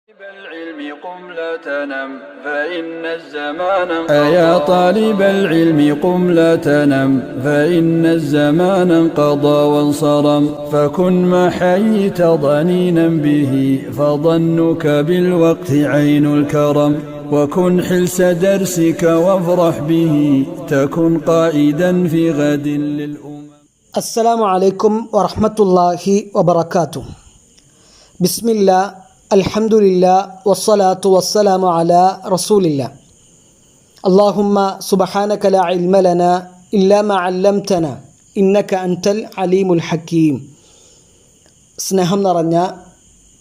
العلم قم لا تنم فإن الزمان يا طالب العلم قم لا تنم فإن الزمان انقضى وانصرم فكن ما حييت ضنينا به فظنك بالوقت عين الكرم وكن حلس درسك وافرح به تكن قائدا في غد للأمم. السلام عليكم ورحمة الله وبركاته. بسم الله الحمد لله والصلاة والسلام على رسول الله. اللهم سبحانك لا علم لنا إلا ما علمتنا إنك أنت العليم الحكيم. സ്നേഹം നിറഞ്ഞ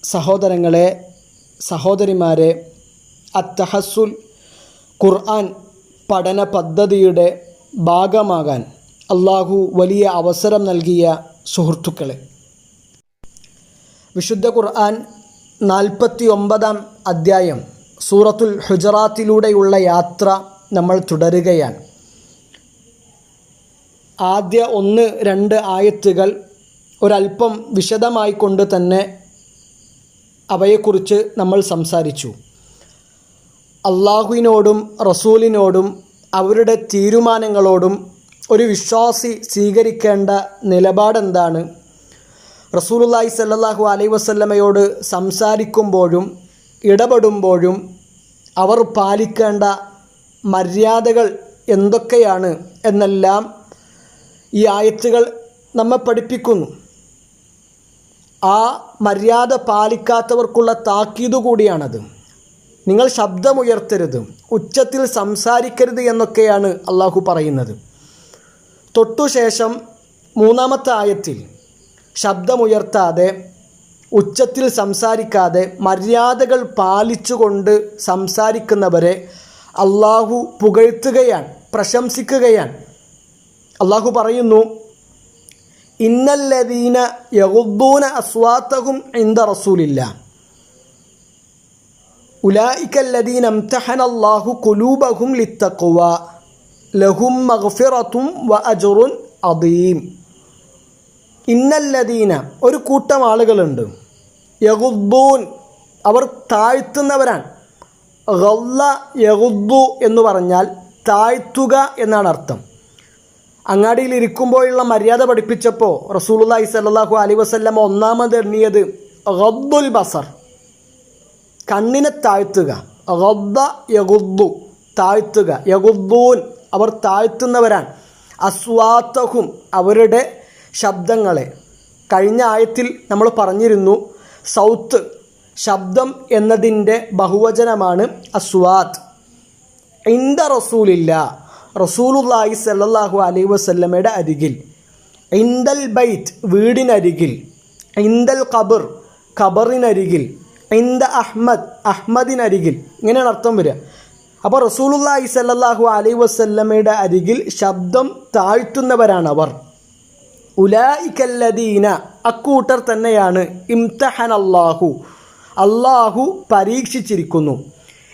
സഹോദരങ്ങളെ, സഹോദരിമാരെ, അത്തഹസ്സുൽ ഖുർആൻ പഠന പദ്ധതിയുടെ ഭാഗമാകാൻ അള്ളാഹു വലിയ അവസരം നൽകിയ സുഹൃത്തുക്കളെ, വിശുദ്ധ ഖുർആൻ 49-ാം അധ്യായം സൂറത്തുൽ ഹുജറാത്തിലൂടെയുള്ള യാത്ര നമ്മൾ തുടരുകയാണ്. ആദ്യ 1-2 ആയത്തുകൾ ഒരല്പം വിശദമായിക്കൊണ്ട് തന്നെ അവയെക്കുറിച്ച് നമ്മൾ സംസാരിച്ചു. അള്ളാഹുവിനോടും റസൂലിനോടും അവരുടെ തീരുമാനങ്ങളോടും ഒരു വിശ്വാസി സ്വീകരിക്കേണ്ട നിലപാടെന്താണ്, റസൂലുള്ളാഹി സ്വല്ലല്ലാഹു അലൈഹി വസല്ലമയോട് സംസാരിക്കുമ്പോഴും ഇടപെടുമ്പോഴും അവർ പാലിക്കേണ്ട മര്യാദകൾ എന്തൊക്കെയാണ് എന്നെല്ലാം ഈ ആയത്തുകൾ നമ്മെ പഠിപ്പിക്കുന്നു. ആ മര്യാദ പാലിക്കാത്തവർക്കുള്ള താക്കീത് കൂടിയാണത്. നിങ്ങൾ ശബ്ദമുയർത്തരുത്, ഉച്ചത്തിൽ സംസാരിക്കരുത് എന്നൊക്കെയാണ് അള്ളാഹു പറയുന്നത്. തൊട്ടുശേഷം 3-ാമത്തെ ആയത്തിൽ ശബ്ദമുയർത്താതെ, ഉച്ചത്തിൽ സംസാരിക്കാതെ മര്യാദകൾ പാലിച്ചുകൊണ്ട് സംസാരിക്കുന്നവരെ അള്ളാഹു പുകഴ്ത്തുകയാണ്, പ്രശംസിക്കുകയാണ്. അള്ളാഹു പറയുന്നു, ഇന്നല്ലദീന യഗുദ്ദൂന അസ്വാതഹും ഇൻദ റസൂലില്ലാ ഉലൈകല്ലദീന ഇംതഹനല്ലാഹു ഖുലൂബഹും ലിത്തഖ്വ ലഹും മഗ്ഫിറത്തും വഅജ്റുൻ അദീം. ഇന്നല്ലദീന, ഒരു കൂട്ടം ആളുകളുണ്ട്, യഗുദ്ദൂൻ, അവർ താഴ്ത്തുന്നവരാണ്. ഗല്ല യഗുദ്ദു എന്ന് പറഞ്ഞാൽ താഴ്ത്തുക എന്നാണ് അർത്ഥം. അങ്ങാടിയിൽ ഇരിക്കുമ്പോഴുള്ള മര്യാദ പഠിപ്പിച്ചപ്പോൾ റസൂലുള്ളാഹി സ്വല്ലല്ലാഹു അലൈഹി വസല്ലം ഒന്നാമത് എണ്ണിയത് ഗദ്ദുൽ ബസർ, കണ്ണിനെ താഴ്ത്തുക. ഗദ്ദ യഗുദ്ദു, താഴ്ത്തുക. യഗുദ്ദൂൻ, അവർ താഴ്ത്തുന്നവരാണ്. അസ്വാതഹും, അവരുടെ ശബ്ദങ്ങളെ. കഴിഞ്ഞ ആയത്തിൽ നമ്മൾ പറഞ്ഞിരുന്നു, സൗത്ത്, ശബ്ദം എന്നതിൻ്റെ ബഹുവചനമാണ് അസ്വാത്ത്. ഇൻദ റസൂലില്ലാ, റസൂലുള്ളാഹി സ്വല്ലല്ലാഹു അലൈഹി വസല്ലമയുടെ അരികിൽ. ഇൻദൽ ബൈത്ത്, വീടിനരികിൽ. ഇൻദൽ ഖബർ, ഖബറിനരികിൽ. ഇൻദ അഹ്മദ്, അഹ്മദിനരികിൽ. ഇങ്ങനെയാണ് അർത്ഥം വരിക. അപ്പോൾ റസൂലുള്ളാഹി സ്വല്ലല്ലാഹു അലൈഹി വസല്ലമയുടെ അരികിൽ ശബ്ദം താഴ്ത്തുന്നവരാണവർ. ഉലൈകല്ലദീന, അക്കൂട്ടർ തന്നെയാണ് ഇംതഹനല്ലാഹു, അള്ളാഹു പരീക്ഷിച്ചിരിക്കുന്നു.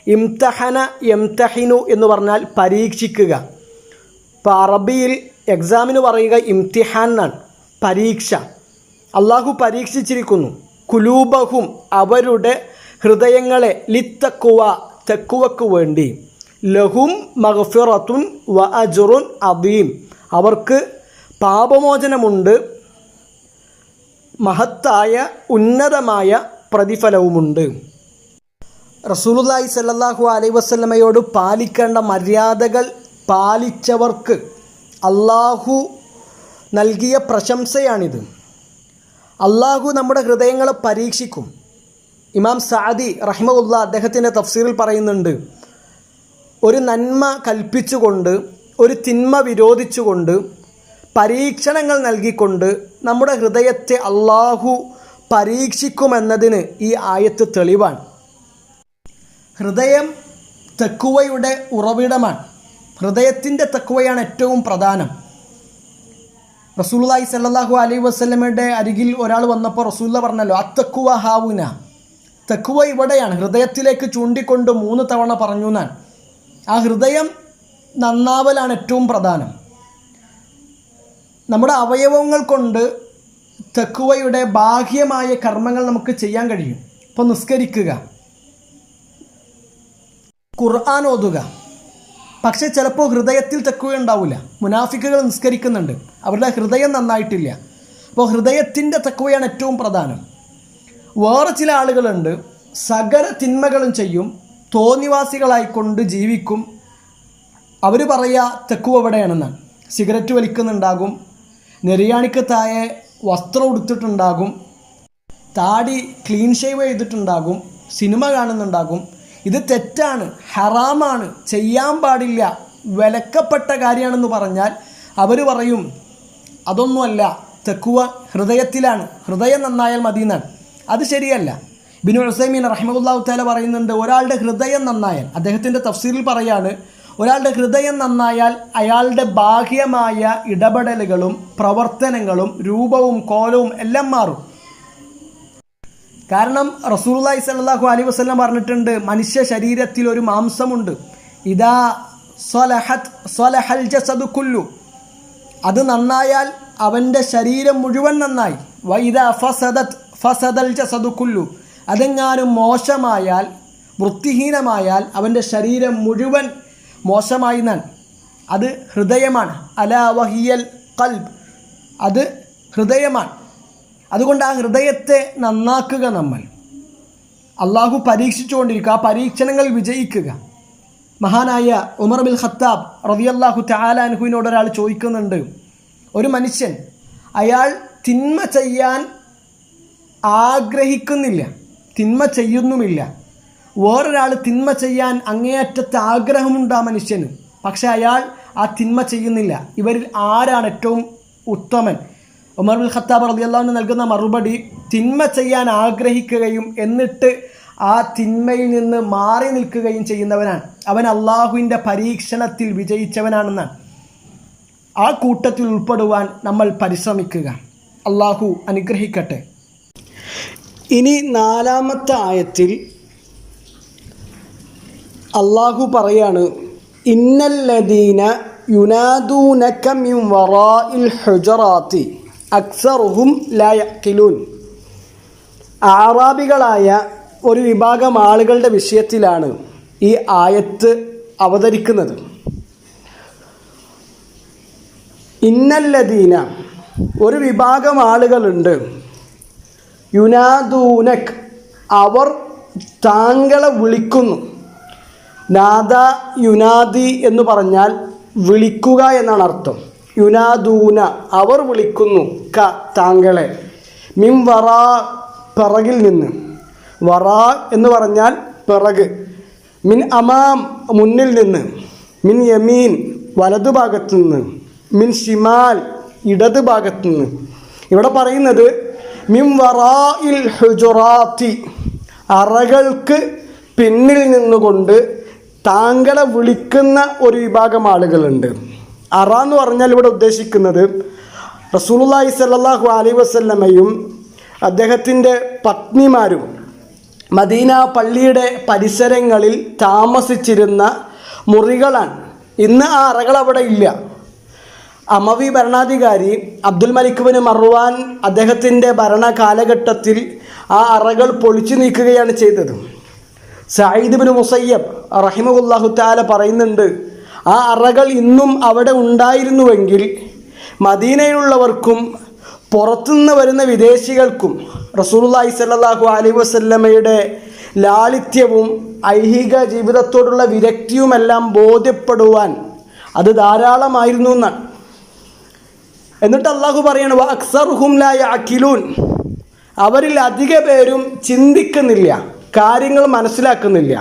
ഇംതഹന യംതഹിനു എന്ന് പറഞ്ഞാൽ പരീക്ഷിക്കുക. ഇപ്പോൾ അറബിയിൽ എക്സാമിന് പറയുക ഇംതിഹാൻ എന്നാണ്, പരീക്ഷ. അള്ളാഹു പരീക്ഷിച്ചിരിക്കുന്നു. കുലൂബഹും, അവരുടെ ഹൃദയങ്ങളെ, ലിത്തഖ്വ, തഖ്വക്ക് വേണ്ടി. ലഹും മഗ്ഫിറത്തുൻ വ അജ്റുൻ അദീം, അവർക്ക് പാപമോചനമുണ്ട്, മഹത്തായ ഉന്നതമായ പ്രതിഫലവുമുണ്ട്. റസൂലുള്ളാഹി സ്വല്ലല്ലാഹു അലൈഹി വസല്ലമയോട് പാലിക്കേണ്ട മര്യാദകൾ പാലിച്ചവർക്ക് അള്ളാഹു നൽകിയ പ്രശംസയാണിത്. അള്ളാഹു നമ്മുടെ ഹൃദയങ്ങളെ പരീക്ഷിക്കും. ഇമാം സഅദി റഹിമഹുല്ലാ അദ്ദേഹത്തിൻ്റെ തഫ്സീറിൽ പറയുന്നുണ്ട്, ഒരു നന്മ കൽപ്പിച്ചുകൊണ്ട് ഒരു തിന്മ വിരോധിച്ചുകൊണ്ട് പരീക്ഷണങ്ങൾ നൽകിക്കൊണ്ട് നമ്മുടെ ഹൃദയത്തെ അള്ളാഹു പരീക്ഷിക്കുമെന്നതിന് ഈ ആയത്ത് തെളിവാണ്. ഹൃദയം തഖ്വയുടെ ഉറവിടമാണ്. ഹൃദയത്തിൻ്റെ തഖ്വയാണ് ഏറ്റവും പ്രധാനം. റസൂലുള്ളാഹി സ്വല്ലല്ലാഹു അലൈഹി വസല്ലമയുടെ അരികിൽ ഒരാൾ വന്നപ്പോൾ റസൂലുള്ളാഹി പറഞ്ഞല്ലോ, അത്തഖ്വ ഹാവുന, തഖ്വ ഇവിടെയാണ്. ഹൃദയത്തിലേക്ക് ചൂണ്ടിക്കൊണ്ട് 3 തവണ പറഞ്ഞു എന്നാണ്. ആ ഹൃദയം നന്നാവലാണ് ഏറ്റവും പ്രധാനം. നമ്മുടെ അവയവങ്ങൾ കൊണ്ട് തഖ്വയുടെ ബാഹ്യമായ കർമ്മങ്ങൾ നമുക്ക് ചെയ്യാൻ കഴിയും. ഇപ്പോൾ നിസ്കരിക്കുക, ഖുർആൻ ഓതുക, പക്ഷേ ചിലപ്പോൾ ഹൃദയത്തിൽ തഖ്വ ഉണ്ടാവില്ല. മുനാഫിക്കുകൾ നിസ്കരിക്കുന്നുണ്ട്, അവരുടെ ഹൃദയം നന്നായിട്ടില്ല. അപ്പോൾ ഹൃദയത്തിൻ്റെ തഖ്വയാണ് ഏറ്റവും പ്രധാനം. വേറെ ചില ആളുകളുണ്ട്, സകല തിന്മകളും ചെയ്യും, തോന്നിവാസികളായിക്കൊണ്ട് ജീവിക്കും. അവർ പറയുക തഖ്വ എവിടെയാണെന്നാണ്. സിഗരറ്റ് വലിക്കുന്നുണ്ടാകും, നെരിയാണിക്ക് താഴെ വസ്ത്രം ഉടുത്തിട്ടുണ്ടാകും, താടി ക്ലീൻ ഷേവ് ചെയ്തിട്ടുണ്ടാകും, സിനിമ കാണുന്നുണ്ടാകും. ഇത് തെറ്റാണ്, ഹറാമാണ്, ചെയ്യാൻ പാടില്ല, വിലക്കപ്പെട്ട കാര്യമാണെന്ന് പറഞ്ഞാൽ അവർ പറയും അതൊന്നുമല്ല, തഖ്വ ഹൃദയത്തിലാണ്, ഹൃദയം നന്നായാൽ മതി എന്നാണ്. അത് ശരിയല്ല. ഇബ്നു ഉസൈമീൻ റഹിമഹുല്ലാഹു തആല പറയുന്നുണ്ട്, ഒരാളുടെ ഹൃദയം നന്നായാൽ, അദ്ദേഹത്തിൻ്റെ തഫ്സീറിൽ പറയാണ്, ഒരാളുടെ ഹൃദയം നന്നായാൽ അയാളുടെ ബാഹ്യമായ ഇടപെടലുകളും പ്രവർത്തനങ്ങളും രൂപവും കോലവും എല്ലാം മാറും. കാരണം റസൂലുള്ളാഹി സ്വല്ലല്ലാഹു അലൈഹി വസല്ലം പറഞ്ഞിട്ടുണ്ട്, മനുഷ്യ ശരീരത്തിൽ ഒരു മാംസമുണ്ട്, ഇദാ സ്വലഹത് സ്വലഹൽ ജസദു കുല്ലു, അത് നന്നായാൽ അവൻ്റെ ശരീരം മുഴുവൻ നന്നായി. വഇദാ ഫസദത് ഫസദൽ ജസദു കുല്ലു, അതെങ്ങാനും മോശമായാൽ, വൃത്തിഹീനമായാൽ അവൻ്റെ ശരീരം മുഴുവൻ മോശമായി എന്നാണ്. അത് ഹൃദയമാണ്. അലാ വഹിയൽ ഖൽബ്, അത് ഹൃദയമാണ്. അതുകൊണ്ട് ആ ഹൃദയത്തെ നന്നാക്കുക. നമ്മൾ അള്ളാഹു പരീക്ഷിച്ചുകൊണ്ടിരിക്കുക, ആ പരീക്ഷണങ്ങൾ വിജയിക്കുക. മഹാനായ ഉമർ ബിൻ ഖത്താബ് റളിയല്ലാഹു തആല അൻഹുവിനോട് ഒരാൾ ചോദിക്കുന്നുണ്ട്, ഒരു മനുഷ്യൻ അയാൾ തിന്മ ചെയ്യാൻ ആഗ്രഹിക്കുന്നില്ല, തിന്മ ചെയ്യുന്നുമില്ല, വേറൊരാൾ തിന്മ ചെയ്യാൻ അങ്ങേയറ്റത്തെ ആഗ്രഹമുണ്ട് ആ മനുഷ്യന്, പക്ഷെ അയാൾ ആ തിന്മ ചെയ്യുന്നില്ല, ഇവരിൽ ആരാണ് ഏറ്റവും ഉത്തമൻ? ഉമർ ബിൻ ഖത്താബ് റളിയല്ലാഹു അൻഹു നൽകുന്ന മറുപടി, തിന്മ ചെയ്യാൻ ആഗ്രഹിക്കുകയും എന്നിട്ട് ആ തിന്മയിൽ നിന്ന് മാറി നിൽക്കുകയും ചെയ്യുന്നവനാണ്, അവൻ അള്ളാഹുവിൻ്റെ പരീക്ഷണത്തിൽ വിജയിച്ചവനാണെന്നാണ്. ആ കൂട്ടത്തിൽ ഉൾപ്പെടുവാൻ നമ്മൾ പരിശ്രമിക്കുക. അള്ളാഹു അനുഗ്രഹിക്കട്ടെ. ഇനി 4-ാമത്തെ ആയത്തിൽ അള്ളാഹു പറയാണ്, ഇന്നല്ലദീന യുനാദൂനക മിൻ വറാഇൽ ഹുജറാത്തി അക്സറുഹും ലാ യഖിലൂൻ. ആറാബികളായ ഒരു വിഭാഗം ആളുകളുടെ വിഷയത്തിലാണ് ഈ ആയത്ത് അവതരിക്കുന്നത്. ഇന്നല്ലദീന, ഒരു വിഭാഗം ആളുകളുണ്ട്, യുനാദൂനക്, അവർ താങ്കളെ വിളിക്കുന്നു. നാദ യുനാദി എന്ന് പറഞ്ഞാൽ വിളിക്കുക എന്നാണ് അർത്ഥം. യുനാദൂന, അവർ വിളിക്കുന്നു, ക താങ്കളെ, മിൻ വറാ, പിറകിൽ നിന്ന്. വറാ എന്ന് പറഞ്ഞാൽ പിറക്. മിൻ അമാം, മുന്നിൽ നിന്ന്. മിൻ യമീൻ, വലതുഭാഗത്തു നിന്ന്. മിൻ ഷിമാൽ, ഇടത് ഭാഗത്തു നിന്ന്. ഇവിടെ പറയുന്നത് മിൻ വറാഇൽ ഹുജറാത്തി, അറകൾക്ക് പിന്നിൽ നിന്നുകൊണ്ട് താങ്കളെ വിളിക്കുന്ന ഒരു വിഭാഗം ആളുകളുണ്ട്. അറ എന്ന് പറഞ്ഞാൽ ഇവിടെ ഉദ്ദേശിക്കുന്നത് റസൂലുള്ളാഹി സ്വല്ലല്ലാഹു അലൈഹി വസല്ലമയും അദ്ദേഹത്തിൻ്റെ പത്നിമാരും മദീന പള്ളിയുടെ പരിസരങ്ങളിൽ താമസിച്ചിരുന്ന മുറികളാണ്. ഇന്ന് ആ അറകൾ അവിടെ ഇല്ല. അമവി ഭരണാധികാരി അബ്ദുൽ മലിക് ബിൻ മർവാൻ അദ്ദേഹത്തിൻ്റെ ഭരണ കാലഘട്ടത്തിൽ ആ അറകൾ പൊളിച്ചു നീക്കുകയാണ് ചെയ്തത്. സഈദ് ബിൻ മുസയ്യബ് റഹിമഹുല്ലാഹു തആല പറയുന്നുണ്ട്, ആ അറകൾ ഇന്നും അവിടെ ഉണ്ടായിരുന്നുവെങ്കിൽ മദീനയിലുള്ളവർക്കും പുറത്തുനിന്ന് വരുന്ന വിദേശികൾക്കും റസൂലുള്ളാഹി സ്വല്ലല്ലാഹു അലൈഹി വസല്ലമയുടെ ലാളിത്യവും ഐഹിക ജീവിതത്തോടുള്ള വിരക്തിയുമെല്ലാം ബോധ്യപ്പെടുവാൻ അത് ധാരാളമായിരുന്നു എന്നാണ്. എന്നിട്ട് അള്ളാഹു പറയാണ്, വ അക്സറുഹും ലാ യഅഖിലൂൻ, അവരിൽ അധിക പേരും ചിന്തിക്കുന്നില്ല, കാര്യങ്ങൾ മനസ്സിലാക്കുന്നില്ല.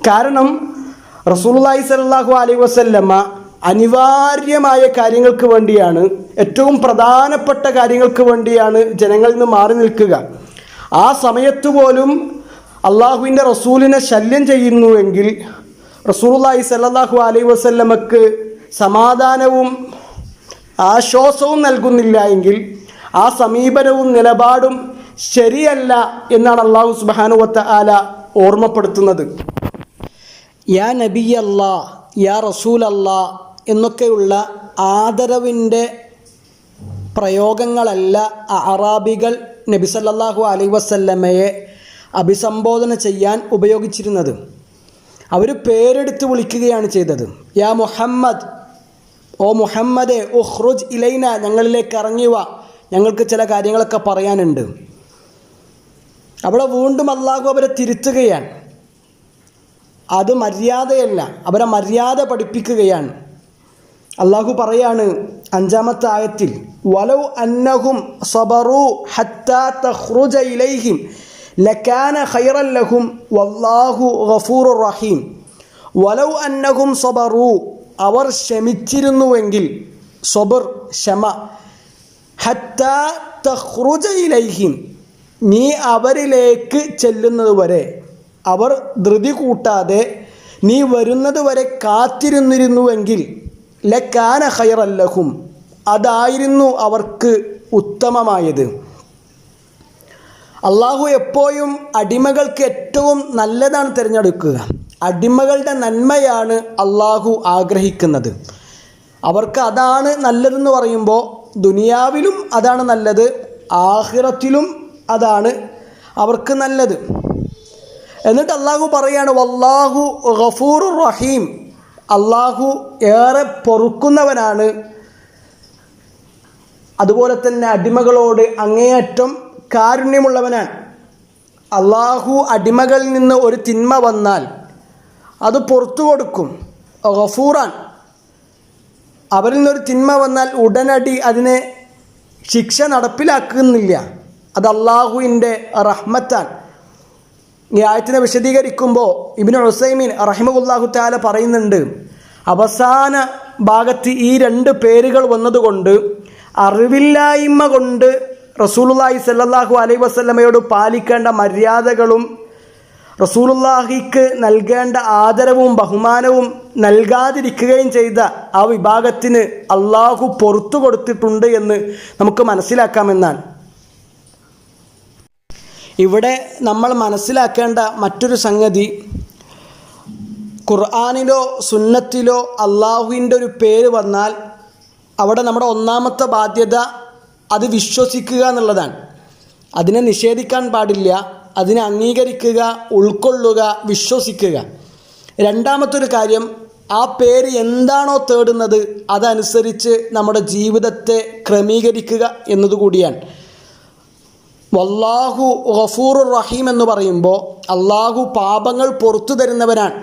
കാരണം റസൂലുള്ളാഹി സ്വല്ലല്ലാഹു അലൈഹി വസല്ലമ അനിവാര്യമായ കാര്യങ്ങൾക്ക് വേണ്ടിയാണ്, ഏറ്റവും പ്രധാനപ്പെട്ട കാര്യങ്ങൾക്ക് വേണ്ടിയാണ് ജനങ്ങളിൽ നിന്ന് മാറി നിൽക്കുക. ആ സമയത്ത് പോലും അള്ളാഹുവിൻ്റെ റസൂലിനെ ശല്യം ചെയ്യുന്നുവെങ്കിൽ റസൂലുള്ളാഹി സ്വല്ലല്ലാഹു അലൈഹി വസല്ലമക്ക് സമാധാനവും ആശ്വാസവും നൽകുന്നില്ല എങ്കിൽ ആ സമീപനവും നിലപാടും ശരിയല്ല എന്നാണ് അള്ളാഹു സുബ്ഹാനഹു വ തആല ഓർമ്മപ്പെടുത്തുന്നത്. യാ നബിയല്ലാ, യാ റസൂലല്ലാ എന്നൊക്കെയുള്ള ആദരവിൻ്റെ പ്രയോഗങ്ങളല്ല അറാബികൾ നബി സല്ലല്ലാഹു അലൈഹി വസല്ലമയെ അഭിസംബോധന ചെയ്യാൻ ഉപയോഗിച്ചിരുന്നത്. അവർ പേരെടുത്ത് വിളിക്കുകയാണ് ചെയ്തത്. യാ മുഹമ്മദ്, ഓ മുഹമ്മദേ, ഉഖ്റുജ് ഇലൈന, ഞങ്ങളിലേക്ക് ഇറങ്ങി വാ, ഞങ്ങൾക്ക് ചില കാര്യങ്ങളൊക്കെ പറയാനുണ്ട്. അവിടെ വീണ്ടും അള്ളാഹു അവരെ തിരുത്തുകയാണ്. അത് മര്യാദയല്ല, അവരെ മര്യാദ പഠിപ്പിക്കുകയാണ്. അള്ളാഹു പറയാണ് 5-ാമത്തെ ആയത്തിൽ, വലൗ അന്നഹും സബറു ഹത്താ തഖ്റുജ ഇലൈഹിം ലകാന ഖൈറൻ ലഹും വല്ലാഹു ഗഫൂറുർ റഹീം. വലൗ അന്നഹും സബറു, അവർ ക്ഷമിച്ചിരുന്നുവെങ്കിൽ, സബർ ക്ഷമ, ഹത്താ തഖ്റുജ ഇലൈഹിം, നീ അവരിലേക്ക് ചെല്ലുന്നത് വരെ, അവർ ധൃതി കൂട്ടാതെ നീ വരുന്നത് വരെ കാത്തിരുന്നിരുന്നുവെങ്കിൽ, ലകാന ഖൈറൻ ലഹും, അതായിരുന്നു അവർക്ക് ഉത്തമമായത്. അള്ളാഹു എപ്പോഴും അടിമകൾക്ക് ഏറ്റവും നല്ലതാണ് തിരഞ്ഞെടുക്കുക. അടിമകളുടെ നന്മയാണ് അള്ളാഹു ആഗ്രഹിക്കുന്നത്. അവർക്ക് അതാണ് നല്ലതെന്ന് പറയുമ്പോൾ ദുനിയാവിലും അതാണ് നല്ലത്, ആഖിറത്തിലും അതാണ് അവർക്ക് നല്ലത്. എന്നിട്ട് അള്ളാഹു പറയാണ് വല്ലാഹു ഗഫൂറുർ റഹീം, അള്ളാഹു ഏറെ പൊറുക്കുന്നവനാണ്, അതുപോലെ തന്നെ അടിമകളോട് അങ്ങേയറ്റം കാരുണ്യമുള്ളവനാണ്. അള്ളാഹു അടിമകളിൽ നിന്ന് ഒരു തിന്മ വന്നാൽ അത് പുറത്തു കൊടുക്കും. ഗഫൂറാൻ, അവരിൽ നിന്നൊരു തിന്മ വന്നാൽ ഉടനടി അതിനെ ശിക്ഷ നടപ്പിലാക്കുന്നില്ല. അത് അള്ളാഹുവിൻ്റെ റഹ്മത്താണ്. ഈ ആയത്തിനെ വിശദീകരിക്കുമ്പോൾ ഇബ്നു ഉസൈമീൻ റഹിമഹുല്ലാഹു തആല പറയുന്നുണ്ട്, അവസാന ഭാഗത്ത് ഈ 2 പേരുകൾ വന്നതുകൊണ്ട് അറിവില്ലായ്മ കൊണ്ട് റസൂലുള്ളാഹി സ്വല്ലല്ലാഹു അലൈഹി വസല്ലമയോട് പാലിക്കേണ്ട മര്യാദകളും റസൂലുള്ളാഹിക്ക് നൽകേണ്ട ആദരവും ബഹുമാനവും നൽകാതിരിക്കുകയും ചെയ്ത ആ വിഭാഗത്തിന് അള്ളാഹു പുറത്തു കൊടുത്തിട്ടുണ്ട് എന്ന് നമുക്ക് മനസ്സിലാക്കാമെന്നാണ്. ഇവിടെ നമ്മൾ മനസ്സിലാക്കേണ്ട മറ്റൊരു സംഗതി, ഖുർആനിലോ സുന്നത്തിലോ അള്ളാഹുവിൻ്റെ ഒരു പേര് വന്നാൽ അവിടെ നമ്മുടെ ഒന്നാമത്തെ ബാധ്യത അത് വിശ്വസിക്കുക എന്നുള്ളതാണ്. അതിനെ നിഷേധിക്കാൻ പാടില്ല, അതിനെ അംഗീകരിക്കുക, ഉൾക്കൊള്ളുക, വിശ്വസിക്കുക. രണ്ടാമത്തൊരു കാര്യം, ആ പേര് എന്താണോ തേടുന്നത് അതനുസരിച്ച് നമ്മുടെ ജീവിതത്തെ ക്രമീകരിക്കുക എന്നതുകൂടിയാണ്. വല്ലാഹു ഗഫൂറുർ റഹീം എന്ന് പറയുമ്പോൾ അള്ളാഹു പാപങ്ങൾ പുറത്തു തരുന്നവനാണ്.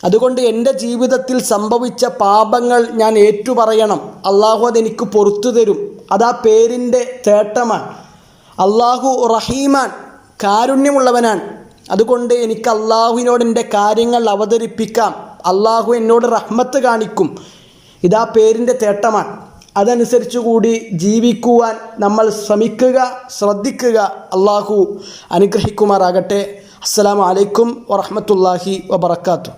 അതുകൊണ്ട് എൻ്റെ ജീവിതത്തിൽ സംഭവിച്ച പാപങ്ങൾ ഞാൻ ഏറ്റുപറയണം, അള്ളാഹു അതെനിക്ക് പുറത്തു തരും. അതാ പേരിൻ്റെ തേട്ടമാണ്. അള്ളാഹു റഹീമാൻ, കാരുണ്യമുള്ളവനാണ്. അതുകൊണ്ട് എനിക്ക് അള്ളാഹുവിനോട് എൻ്റെ കാര്യങ്ങൾ അവതരിപ്പിക്കാം, അള്ളാഹു എന്നോട് റഹ്മത്ത് കാണിക്കും. ഇതാ പേരിൻ്റെ തേട്ടമാണ്. അതനുസരിച്ച് കൂടി ജീവിക്കുവാൻ നമ്മൾ ശ്രമിക്കുക, ശ്രദ്ധിക്കുക. അള്ളാഹു അനുഗ്രഹിക്കുമാറാകട്ടെ. അസ്സലാമു അലൈക്കും വറഹ്മത്തുള്ളാഹി വബറകാതുഹു.